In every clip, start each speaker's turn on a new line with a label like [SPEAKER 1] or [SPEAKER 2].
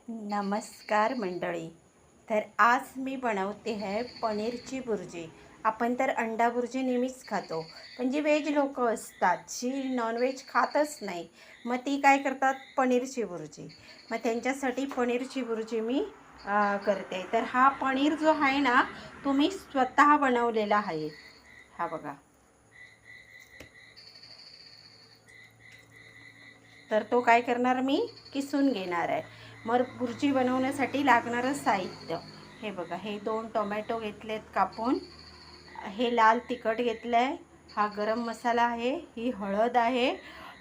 [SPEAKER 1] नमस्कार मंडळी. तर आज मी बनवते आहे पनीरची भुर्जी. आपण तर अंडा भुर्जी नेहमीच खातो, पण जी व्हेज लोक असतात जी नॉनव्हेज खातच नाही, मग ती काय करतात पनीरची भुर्जी. मग त्यांच्यासाठी पनीरची भुर्जी मी करते. तर हा पनीर जो आहे ना, तो मी स्वतः बनवलेला आहे. हा बघा. तर तो काय करणार मी किसून घेणार आहे. मग भुर्जी बनवण्यासाठी लागणारं साहित्य हे बघा. हे 2 टोमॅटो घेतलेत कापून, हे लाल तिखट घेतलं आहे, हा गरम मसाला आहे, ही हळद आहे,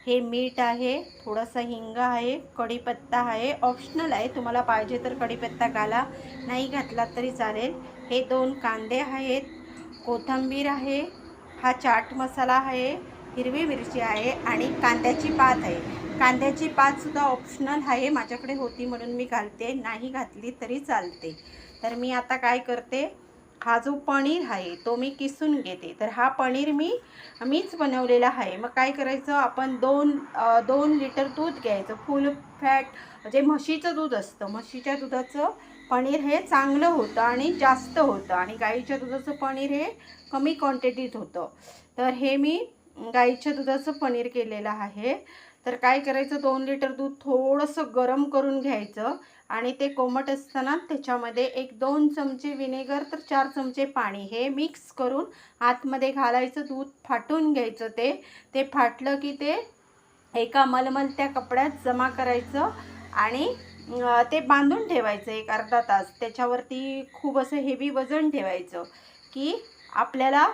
[SPEAKER 1] हे मीठ आहे, थोडासा हिंग आहे, कढीपत्ता आहे, ऑप्शनल आहे, तुम्हाला पाहिजे तर कढीपत्ता घाला, नाही घातला तरी चालेल. हे 2 कांदे आहेत, कोथिंबीर आहे, हा चाट मसाला आहे, हिरवी मिरची आहे आणि कांद्याची पात आहे. कांद्याची पातसुद्धा ऑप्शनल आहे, माझ्याकडे होती म्हणून मी घालते, नाही घातली तरी चालते. तर मी आता काय करते, हा जो पनीर आहे तो मी किसून घेते. तर हा पनीर मीच बनवलेला आहे. मग काय करायचं, आपण 2 लिटर दूध घ्यायचं, फुल फॅट जे म्हशीचं दूध असतं, म्हशीच्या दुधाचं पनीर हे चांगलं होतं आणि जास्त होतं, आणि गाईच्या दुधाचं पनीर हे कमी क्वांटिटीत होतं. तर हे मी गाईच्या दुधाचं पनीर केलेलं आहे. तर काय करायचं, 2 लिटर दूध थोडंसं गरम करून घ्यायचं आणि ते कोमट असताना त्याच्यामध्ये 1-2 चमचे विनेगर तर 4 चमचे पाणी हे मिक्स करून आतमध्ये घालायचं. दूध फाटून घ्यायचं. ते फाटलं की ते एका मलमलत्या कपड्यात जमा करायचं आणि ते बांधून ठेवायचं एक अर्धा तास. त्याच्यावरती खूप असं हेवी वजन ठेवायचं की आपल्याला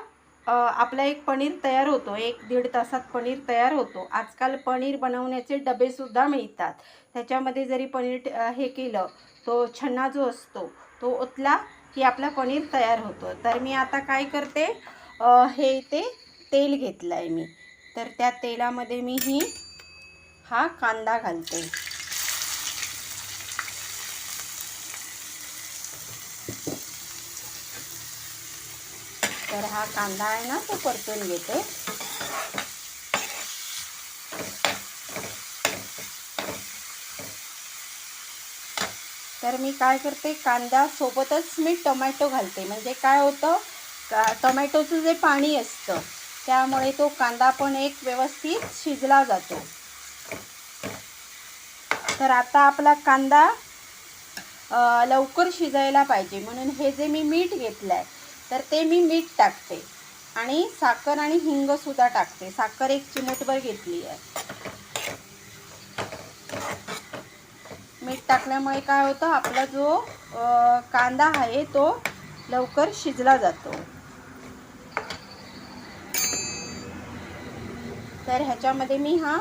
[SPEAKER 1] आपला एक पनीर तयार होतो. 1-1.5 तासात पनीर तयार होतो. आजकाल पनीर बनवण्याचे डबेसुद्धा मिळतात. त्याच्यामध्ये जरी पनीर हे केलं, तो छन्ना जो असतो तो ओतला की आपला पनीर तयार होतो. तर मी आता काय करते, हे ते तेल घेतलं आहे मी. तर त्या तेलामध्ये मी हा कांदा घालते. तर हा कांदा आहे ना, तो परतून घेते. तर मी काय करते, कांद्यासोबतच मी टोमॅटो घालते. म्हणजे काय होतं, टोमॅटोचं जे पाणी असतं त्यामुळे तो कांदा पण एक व्यवस्थित शिजला जातो. तर आता आपला कांदा लवकर शिजायला पाहिजे म्हणून हे जे मी मीठ घेतलं आहे तर ते मी मीठ टाकते आणि साखर आणि हिंगसुद्धा टाकते. साखर 1 चिमूटभर घेतली आहे. मीठ टाकल्यामुळे काय होतं, आपला जो कांदा आहे तो लवकर शिजला जातो. तर ह्याच्यामध्ये मी हा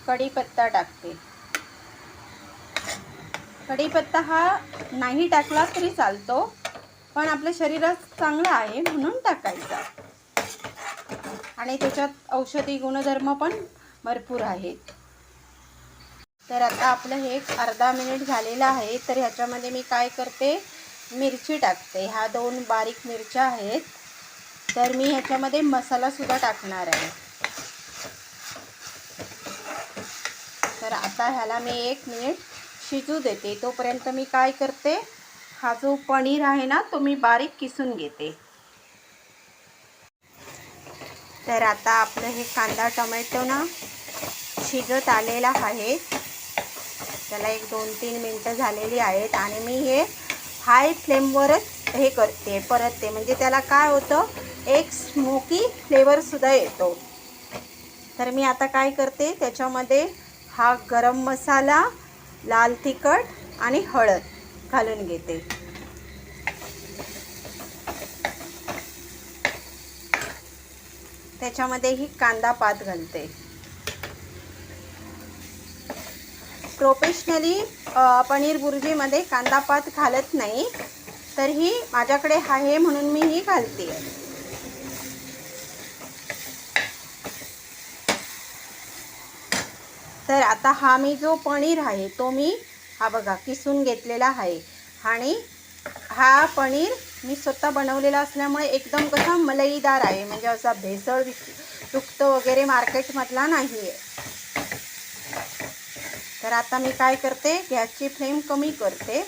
[SPEAKER 1] कढीपत्ता टाकते. कढीपत्ता हा नाही टाकला तरी चालतो, पण आपल्या शरीरात चांगला आहे म्हणून टाकायचा. आणि त्याच्यात औषधी गुणधर्म पण भरपूर आहेत. तर आता आपलं हे अर्धा मिनिट झालेलं आहे. तर ह्याच्यामध्ये मी काय करते, मिरची टाकते. ह्या 2 बारीक मिरच्या आहेत. तर मी ह्याच्यामध्ये मसालासुद्धा टाकणार आहे. तर आता ह्याला मी 1 मिनिट शिजू देते. तोपर्यंत मी काय करते, हा जो पनीर आहे ना तो मी बारीक किसून घेते. तर आता आपलं हे कांदा टोमॅटो ना शिजत आलेला आहे. त्याला 1-2-3 मिनटं झालेली आहेत आणि मी हे हाय फ्लेमवरच हे करते, परतते. म्हणजे त्याला काय होतं, एक स्मोकी फ्लेवरसुद्धा येतो. तर मी आता काय करते, त्याच्यामध्ये हा गरम मसाला, लाल तिखट आणि हळद घालून घेते. त्याच्यामध्ये ही कांदा पात घालते. प्रोफेशनली पनीर भुर्जीमध्ये कांदा पात घालत नाही, तर ही माझ्याकडे आहे म्हणून मी ही घालते. तर आता हा मी जो पनीर आहे तो मी हा बघा किसून घेतलेला आहे. आणि हा पनीर मी स्वतः बनवलेला असल्यामुळे एकदम कसा मलईदार आहे, म्हणजे असा भेसळ युक्त वगैरे मार्केटमधला नाही आहे. तर तर आता मी काय करते, गॅसची फ्लेम कमी करते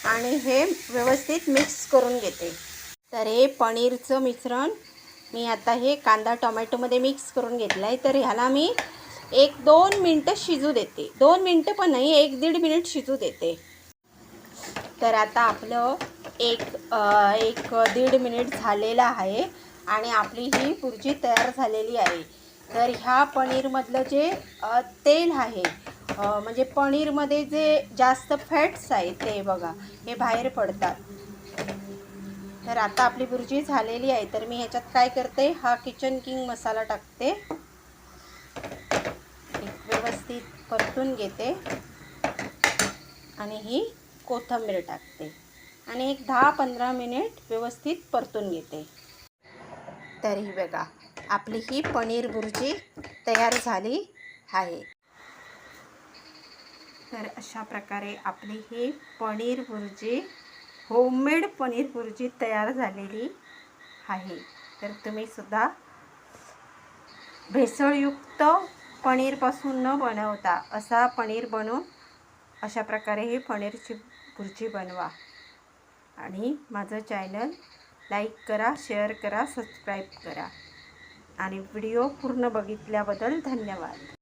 [SPEAKER 1] आणि हे व्यवस्थित मिक्स करून घेते. तर हे पनीरचं मिश्रण मी आता हे कांदा टोमॅटोमध्ये मिक्स करून घेतलं आहे. तर ह्याला मी 1-2 मिनटं शिजू देते. 2 मिनटं पण नाही, 1-1.5 मिनिट शिजू देते. तर आता आपलं एक 1-1.5 मिनिट झालेलं आहे आणि आपली ही भुर्जी तयार झालेली आहे. तर ह्या पनीरमधलं जे तेल आहे, म्हणजे पनीरमध्ये जे जास्त फॅट्स आहे ते बघा, हे बाहेर पडतात. तर आता आपली भुर्जी झालेली आहे. तर मी ह्याच्यात काय करते, हा किचन किंग मसाला टाकते, व्यवस्थित परतून घेते आणि ही कोथिंबीर टाकते आणि एक 10-15 मिनिट व्यवस्थित परतून घेते. तर ही बघा, आपली ही पनीर भुर्जी तयार झाली आहे. तर अशा प्रकारे आपली ही पनीर भुर्जी, होममेड पनीर भुर्जी तयार झालेली आहे. तर तुम्ही सुद्धा भेसळयुक्त पनीरपासून न बनवता असा पनीर बनवून अशा प्रकारे ही पनीरची भुर्जी बनवा आणि माझं चॅनल लाईक करा, शेअर करा, सबस्क्राईब करा आणि व्हिडिओ पूर्ण बघितल्याबद्दल धन्यवाद.